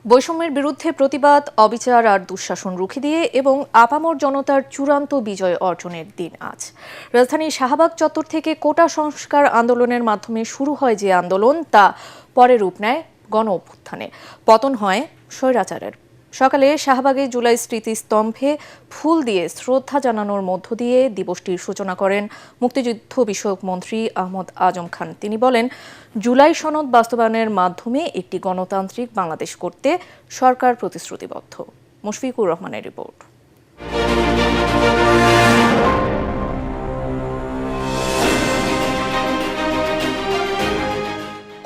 বৈষম্যের বিরুদ্ধে প্রতিবাদ, অবিচার আর দুঃশাসন রুখে দিয়ে এবং আপামর জনতার চূড়ান্ত বিজয় অর্জনের দিন আজ। রাজধানীর শাহবাগ চত্বর থেকে কোটা সংস্কার আন্দোলনের মাধ্যমে শুরু হয় যে আন্দোলন, তা পরে রূপ নেয় গণ অভ্যুত্থানে। পতন হয় স্বৈরাচারের। সকালে শাহবাগে জুলাই স্মৃতিস্তম্ভে ফুল দিয়ে শ্রদ্ধা জানানোর মধ্য দিয়ে দিবসটির সূচনা করেন মুক্তিযুদ্ধ বিষয়ক মন্ত্রী আহমদ আজম খান। তিনি বলেন, জুলাই সনদ বাস্তবায়নের মাধ্যমে একটি গণতান্ত্রিক বাংলাদেশ করতে সরকার প্রতিশ্রুতিবদ্ধ। মুশফিকুর রহমানের রিপোর্ট।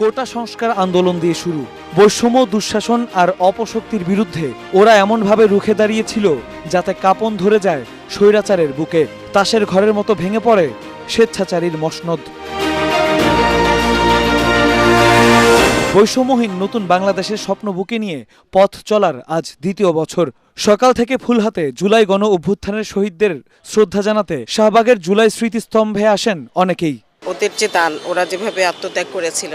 কোটা সংস্কার আন্দোলন দিয়ে শুরু। বৈষম্য, দুঃশাসন আর অপশক্তির বিরুদ্ধে ওরা এমনভাবে রুখে দাঁড়িয়েছিল যাতে কাঁপন ধরে যায় স্বৈরাচারের বুকে। তাসের ঘরের মতো ভেঙে পড়ে স্বেচ্ছাচারীর মসনদ। বৈষম্যহীন নতুন বাংলাদেশের স্বপ্ন বুকে নিয়ে পথ চলার আজ দ্বিতীয় বছর। সকাল থেকে ফুল হাতে জুলাই গণ অভ্যুত্থানের শহীদদের শ্রদ্ধা জানাতে শাহবাগের জুলাই স্মৃতিস্তম্ভে আসেন অনেকেই। ওদের যে দান, ওরা যেভাবে আত্মত্যাগ করেছিল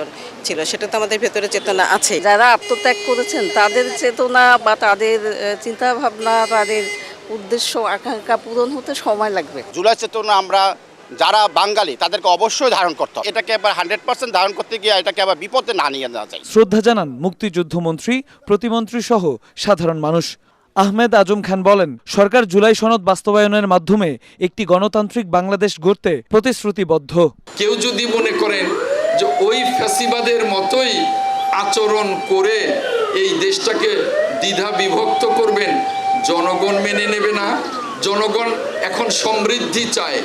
সেটা তো আমাদের ভেতরে চেতনা আছে। যারা আত্মত্যাগ করেছেন তাদের চেতনা বা তাদের চিন্তা ভাবনা, তাদের উদ্দেশ্য আকাঙ্ক্ষা পূরণ হতে সময় লাগবে। জুলাই চেতনা আমরা যারা বাঙালি তাদেরকে অবশ্যই ধারণ করতে হবে। এটাকে আবার 100% ধারণ করতে গিয়ে এটাকে আবার বিপদে না নিয়ে যাওয়া যায়। শ্রদ্ধা জানান মুক্তিযুদ্ধ মন্ত্রী, প্রতিমন্ত্রী সহ সাধারণ মানুষ। আহমেদ আজম খান বলেন, সরকার জুলাই সনদ বাস্তবায়নের মাধ্যমে একটি গণতান্ত্রিক বাংলাদেশ গড়তে প্রতিশ্রুতিবদ্ধ। কেউ যদি মনে করেন যে ওই ফ্যাসিবাদের মতোই আচরণ করে এই দেশটাকে দ্বিধা বিভক্ত করবেন, জনগণ মেনে নেবে না। জনগণ এখন সমৃদ্ধি চায়,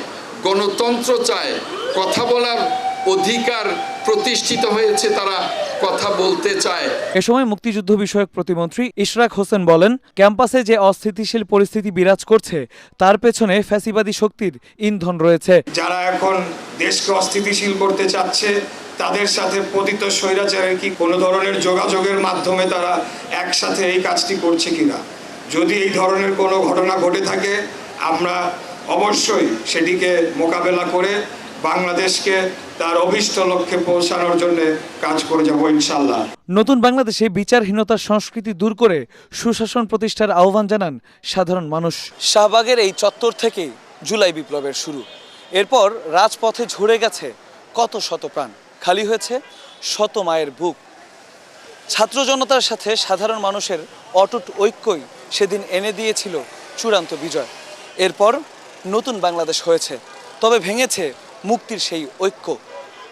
গণতন্ত্র চায়, কথা বলার অধিকার প্রতিষ্ঠিত হয়েছে, তারা কথা বলতে চায়। এ সময় মুক্তিযুদ্ধ বিষয়ক প্রতিমন্ত্রী ইশরাক হোসেন বলেন, ক্যাম্পাসে যে অস্থিতিশীল পরিস্থিতি বিরাজ করছে তার পেছনে ফ্যাসিবাদী শক্তির ইন্ধন রয়েছে। যারা এখন দেশকে অস্থিতিশীল করতে চাচ্ছে তাদের সাথে পতিত স্বৈরাচারের কি কোনো ধরনের যোগাযোগের মাধ্যমে তারা একসাথে এই কাজটি করছে কিনা, যদি এই ধরনের কোনো ঘটনা ঘটে থাকে আমরা অবশ্যই সেটিকে মোকাবেলা করে বাংলাদেশকে তার অভিষ্ট লক্ষ্যে পৌঁছানোর জন্য কাজ করে যাব ইনশাআল্লাহ। নতুন বাংলাদেশে বিচারহীনতার সংস্কৃতি দূর করে সুশাসন প্রতিষ্ঠার আহ্বান জানান সাধারণ মানুষ। শাহবাগের এই চত্বর থেকে জুলাই বিপ্লবের শুরু। এরপর রাজপথে ঝরে গেছে কত শত প্রাণ, খালি হয়েছে শত মায়ের বুক। ছাত্র জনতার সাথে সাধারণ মানুষের অটুট ঐক্যই সেদিন এনে দিয়েছিল চূড়ান্ত বিজয়। এরপর নতুন বাংলাদেশ হয়েছে, তবে ভেঙেছে মুক্তির সেই ঐক্য।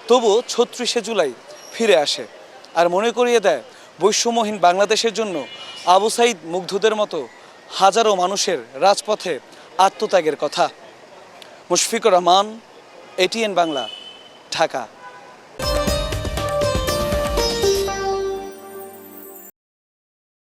তবুও ৩৬শে জুলাই ফিরে আসে আর মনে করিয়ে দেয় বৈষম্যহীন বাংলাদেশের জন্য আবু সাইদ, মুগ্ধদের মতো হাজারো মানুষের রাজপথে আত্মত্যাগের কথা। মুশফিকুর রহমান, ATN বাংলা, ঢাকা।